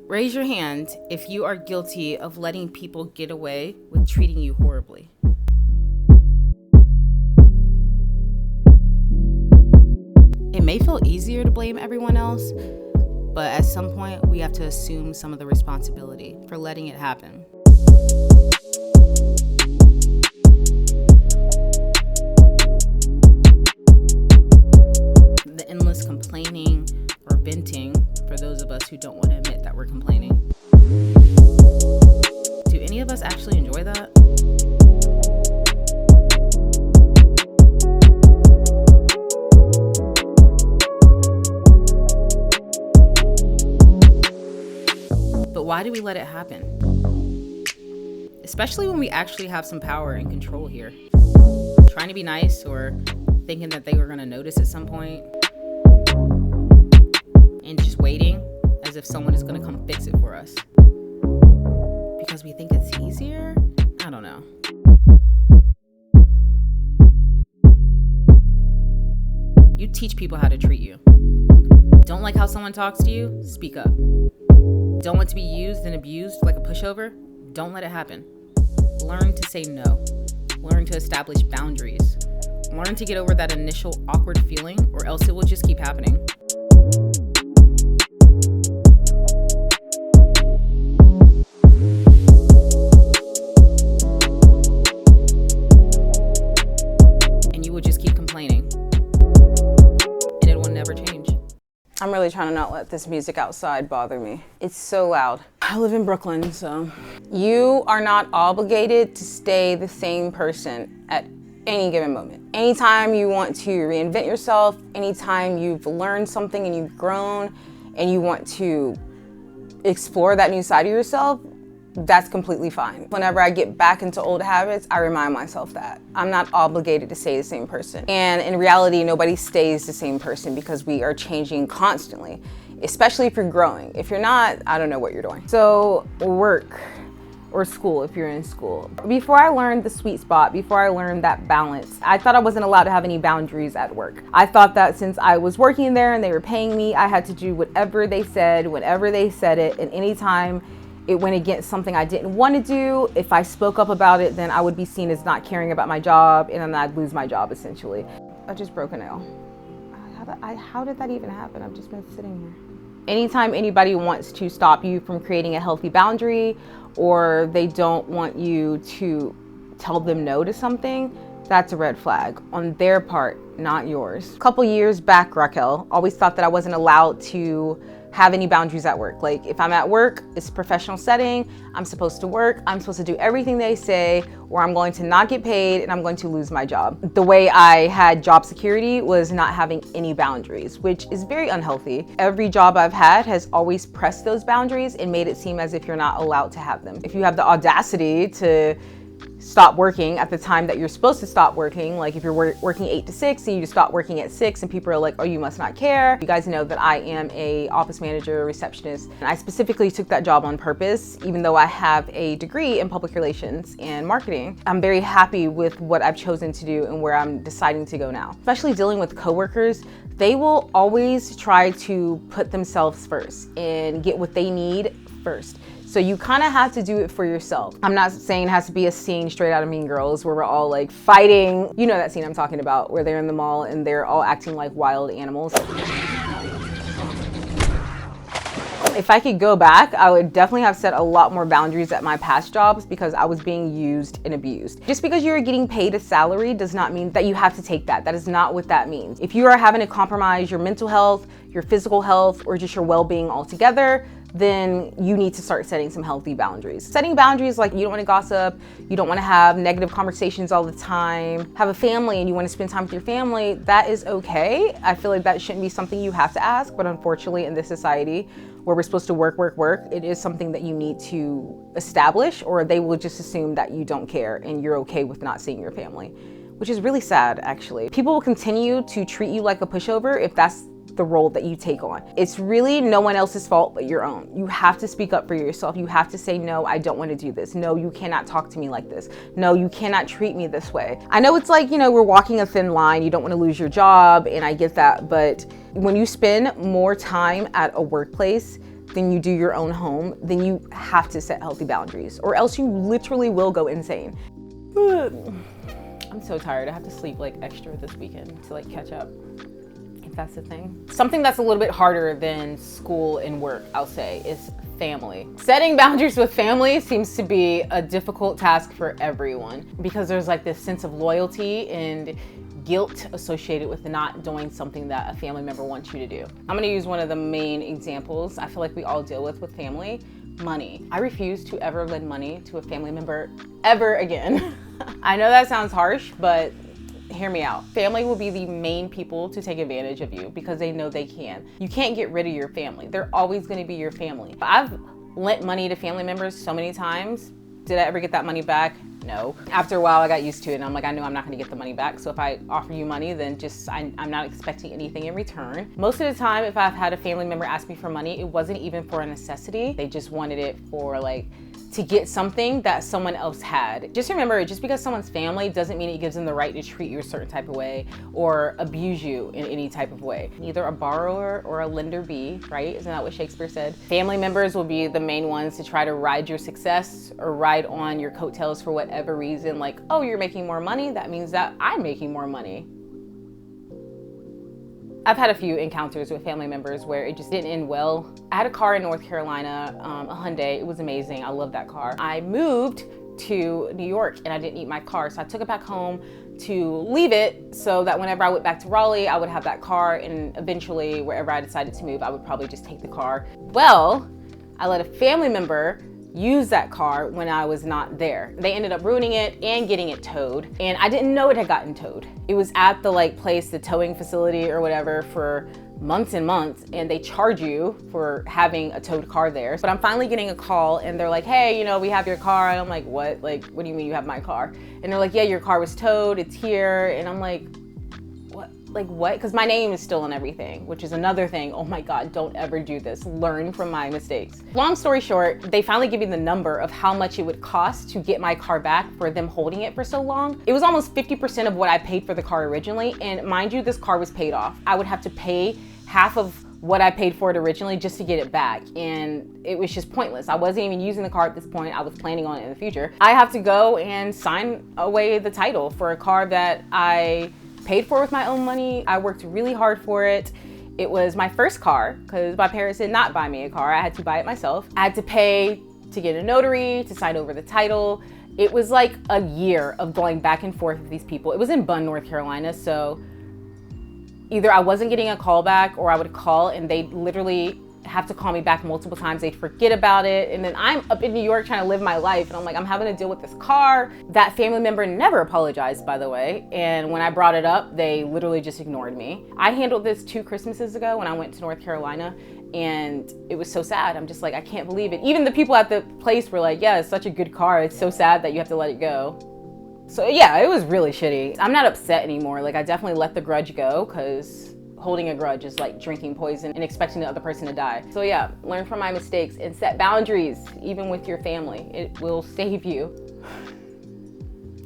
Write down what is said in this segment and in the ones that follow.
Raise your hand if you are guilty of letting people get away with treating you horribly. It may feel easier to blame everyone else, but at some point we have to assume some of the responsibility for letting it happen. The endless complaining or venting, for those of us who don't want to admit that we're complaining. Do any of us actually enjoy that? But why do we let it happen? Especially when we actually have some power and control here. Trying to be nice or thinking that they were going to notice at some point. And just waiting as if someone is going to come fix it for us. Because we think it's easier? I don't know. You teach people how to treat you. Don't like how someone talks to you? Speak up. Don't want to be used and abused like a pushover? Don't let it happen. Learn to say no. Learn to establish boundaries. Learn to get over that initial awkward feeling, or else it will just keep happening. And you will just keep complaining. And it will never change. I'm really trying to not let this music outside bother me. It's so loud. I live in Brooklyn, so. You are not obligated to stay the same person at any given moment. Anytime you want to reinvent yourself, anytime you've learned something and you've grown and you want to explore that new side of yourself, that's completely fine. Whenever I get back into old habits, I remind myself that I'm not obligated to stay the same person. And in reality, nobody stays the same person because we are changing constantly, especially if you're growing. If you're not, I don't know what you're doing. So work or school, if you're in school. Before I learned the sweet spot, before I learned that balance, I thought I wasn't allowed to have any boundaries at work. I thought that since I was working there and they were paying me, I had to do whatever they said, whenever they said it, and anytime it went against something I didn't want to do. If I spoke up about it, then I would be seen as not caring about my job, and then I'd lose my job essentially. I just broke a nail. How did that even happen? I've just been sitting here. Anytime anybody wants to stop you from creating a healthy boundary, or they don't want you to tell them no to something, that's a red flag on their part, not yours. A couple years back, Raquel always thought that I wasn't allowed to have any boundaries at work. Like if I'm at work, it's a professional setting, I'm supposed to work, I'm supposed to do everything they say, or I'm going to not get paid and I'm going to lose my job. The way I had job security was not having any boundaries, which is very unhealthy. Every job I've had has always pressed those boundaries and made it seem as if you're not allowed to have them. If you have the audacity to stop working at the time that you're supposed to stop working, like if you're working 8 to 6 and you just stop working at 6 and people are like, oh, you must not care. You guys know that I am a office manager, receptionist, and I specifically took that job on purpose, even though I have a degree in public relations and marketing. I'm very happy with what I've chosen to do and where I'm deciding to go now. Especially dealing with coworkers, they will always try to put themselves first and get what they need first. So you kind of have to do it for yourself. I'm not saying it has to be a scene straight out of Mean Girls where we're all like fighting. You know that scene I'm talking about where they're in the mall and they're all acting like wild animals. If I could go back, I would definitely have set a lot more boundaries at my past jobs because I was being used and abused. Just because you're getting paid a salary does not mean that you have to take that. That is not what that means. If you are having to compromise your mental health, your physical health, or just your well-being altogether, then you need to start setting some healthy boundaries. Setting boundaries like you don't want to gossip, you don't want to have negative conversations all the time, have a family and you want to spend time with your family, that is okay. I feel like that shouldn't be something you have to ask, but unfortunately in this society where we're supposed to work, it is something that you need to establish, or they will just assume that you don't care and you're okay with not seeing your family, which is really sad actually. People will continue to treat you like a pushover if that's the role that you take on. It's really no one else's fault but your own. You have to speak up for yourself. You have to say, no, I don't want to do this. No, you cannot talk to me like this. No, you cannot treat me this way. I know it's like, we're walking a thin line. You don't want to lose your job, and I get that. But when you spend more time at a workplace than you do your own home, then you have to set healthy boundaries, or else you literally will go insane. I'm so tired. I have to sleep like extra this weekend to like catch up, if that's the thing. Something that's a little bit harder than school and work, I'll say, is family. Setting boundaries with family seems to be a difficult task for everyone because there's like this sense of loyalty and guilt associated with not doing something that a family member wants you to do. I'm gonna use one of the main examples I feel like we all deal with family: money. I refuse to ever lend money to a family member ever again. I know that sounds harsh, but hear me out. Family will be the main people to take advantage of you because they know they can. You can't get rid of your family. They're always gonna be your family. I've lent money to family members so many times. Did I ever get that money back? No. After a while, I got used to it, and I'm like, I know I'm not gonna get the money back. So if I offer you money, then I'm not expecting anything in return. Most of the time, if I've had a family member ask me for money, it wasn't even for a necessity. They just wanted it for like, to get something that someone else had. Just remember, just because someone's family doesn't mean it gives them the right to treat you a certain type of way or abuse you in any type of way. Neither a borrower or a lender be, right? Isn't that what Shakespeare said? Family members will be the main ones to try to ride your success or ride on your coattails for whatever reason. Like, oh, you're making more money, that means that I'm making more money. I've had a few encounters with family members where it just didn't end well. I had a car in North Carolina, a Hyundai. It was amazing. I love that car. I moved to New York and I didn't need my car, so I took it back home to leave it so that whenever I went back to Raleigh, I would have that car, and eventually wherever I decided to move, I would probably just take the car. Well, I let a family member use that car when I was not there. They ended up ruining it and getting it towed, and I didn't know it had gotten towed. It was at the place, the towing facility or whatever, for months and months, and they charge you for having a towed car there. But I'm finally getting a call and they're like, hey, we have your car. And I'm like, what? Like, what do you mean you have my car? And they're like, yeah, your car was towed, it's here. And I'm like, what? Like what? Because my name is still on everything, which is another thing. Oh my God, don't ever do this. Learn from my mistakes. Long story short, they finally give me the number of how much it would cost to get my car back for them holding it for so long. It was almost 50% of what I paid for the car originally. And mind you, this car was paid off. I would have to pay half of what I paid for it originally just to get it back. And it was just pointless. I wasn't even using the car at this point. I was planning on it in the future. I have to go and sign away the title for a car that I paid for with my own money. I worked really hard for it. It was my first car because my parents did not buy me a car. I had to buy it myself. I had to pay to get a notary, to sign over the title. It was like a year of going back and forth with these people. It was in Bunn, North Carolina, so either I wasn't getting a call back or I would call and they'd literally have to call me back multiple times. They'd forget about it. And then I'm up in New York trying to live my life. And I'm like, I'm having to deal with this car. That family member never apologized, by the way. And when I brought it up, they literally just ignored me. I handled this 2 Christmases ago when I went to North Carolina, and it was so sad. I'm just like, I can't believe it. Even the people at the place were like, yeah, it's such a good car. It's so sad that you have to let it go. So yeah, it was really shitty. I'm not upset anymore. Like, I definitely let the grudge go because holding a grudge is like drinking poison and expecting the other person to die. So yeah, learn from my mistakes and set boundaries, even with your family. It will save you.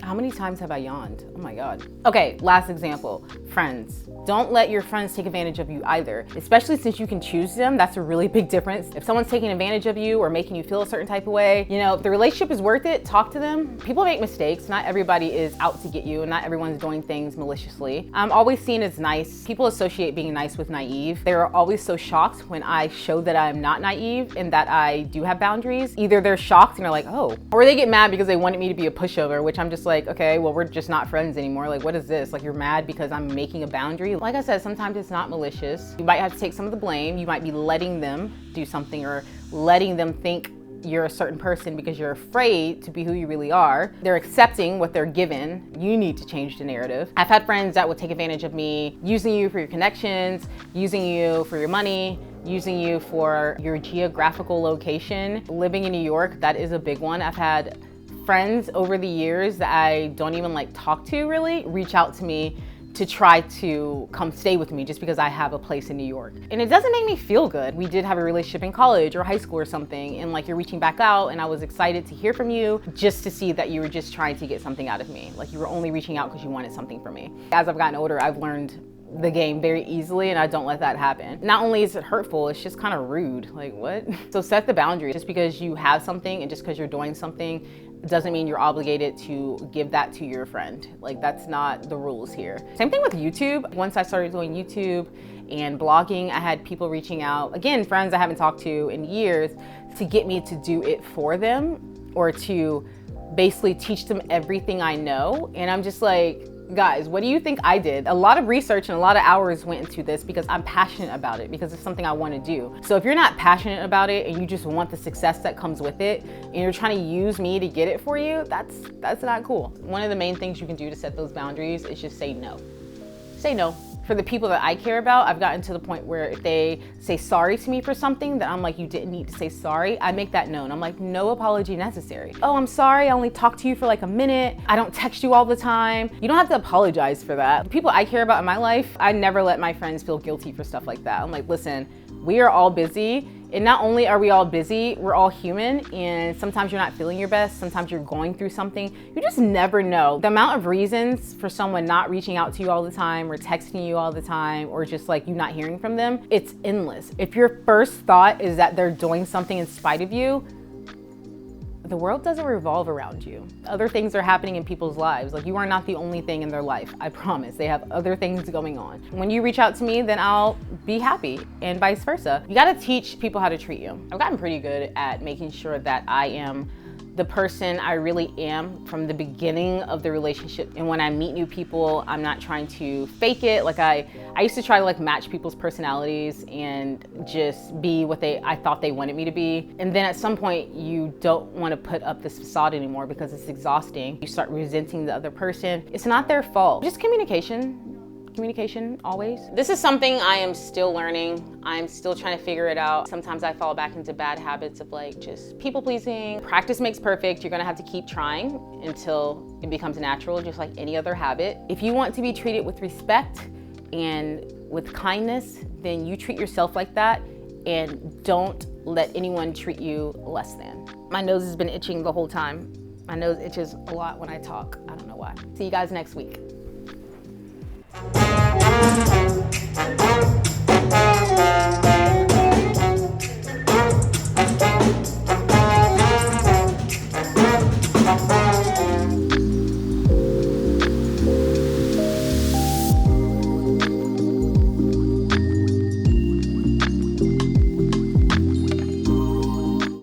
How many times have I yawned? Oh my God. Okay, last example, friends. Don't let your friends take advantage of you either, especially since you can choose them. That's a really big difference. If someone's taking advantage of you or making you feel a certain type of way, if the relationship is worth it, talk to them. People make mistakes. Not everybody is out to get you, and not everyone's doing things maliciously. I'm always seen as nice. People associate being nice with naive. They're always so shocked when I show that I'm not naive and that I do have boundaries. Either they're shocked and they're like, oh, or they get mad because they wanted me to be a pushover, which I'm just like, okay, well, we're just not friends anymore. Like, what is this? Like, you're mad because I'm making a boundary? Like I said, sometimes it's not malicious. You might have to take some of the blame. You might be letting them do something or letting them think you're a certain person because you're afraid to be who you really are. They're accepting what they're given. You need to change the narrative. I've had friends that would take advantage of me, using you for your connections, using you for your money, using you for your geographical location. Living in New York, that is a big one. I've had friends over the years that I don't even talk to really reach out to me to try to come stay with me just because I have a place in New York. And it doesn't make me feel good. We did have a relationship in college or high school or something, and like you're reaching back out and I was excited to hear from you just to see that you were just trying to get something out of me. Like you were only reaching out because you wanted something from me. As I've gotten older, I've learned the game very easily and I don't let that happen. Not only is it hurtful, it's just kind of rude. Like what? So set the boundary. Just because you have something and just because you're doing something doesn't mean you're obligated to give that to your friend. Like that's not the rules here. Same thing with YouTube. Once I started doing YouTube and blogging, I had people reaching out, again, friends I haven't talked to in years, to get me to do it for them or to basically teach them everything I know. And I'm just like, guys, what do you think I did? A lot of research and a lot of hours went into this because I'm passionate about it, because it's something I want to do. So if you're not passionate about it and you just want the success that comes with it and you're trying to use me to get it for you, that's not cool. One of the main things you can do to set those boundaries is just say no. Say no. For the people that I care about, I've gotten to the point where if they say sorry to me for something that I'm like, you didn't need to say sorry, I make that known. I'm like, no apology necessary. Oh, I'm sorry, I only talked to you for like a minute. I don't text you all the time. You don't have to apologize for that. The people I care about in my life, I never let my friends feel guilty for stuff like that. I'm like, listen, we are all busy. And not only are we all busy, we're all human, and sometimes you're not feeling your best, sometimes you're going through something. You just never know. The amount of reasons for someone not reaching out to you all the time or texting you all the time or just like you not hearing from them, it's endless. If your first thought is that they're doing something in spite of you, the world doesn't revolve around you. Other things are happening in people's lives. Like you are not the only thing in their life, I promise. They have other things going on. When you reach out to me, then I'll be happy, and vice versa. You gotta teach people how to treat you. I've gotten pretty good at making sure that I am the person I really am from the beginning of the relationship. And when I meet new people, I'm not trying to fake it. Like I used to try to like match people's personalities and just be what I thought they wanted me to be. And then at some point you don't want to put up this facade anymore because it's exhausting. You start resenting the other person. It's not their fault. Just communication. Communication always. This is something I am still learning. I'm still trying to figure it out. Sometimes I fall back into bad habits of like just people pleasing. Practice makes perfect. You're gonna have to keep trying until it becomes natural, just like any other habit. If you want to be treated with respect and with kindness, then you treat yourself like that and don't let anyone treat you less than. My nose has been itching the whole time. My nose itches a lot when I talk. I don't know why. See you guys next week.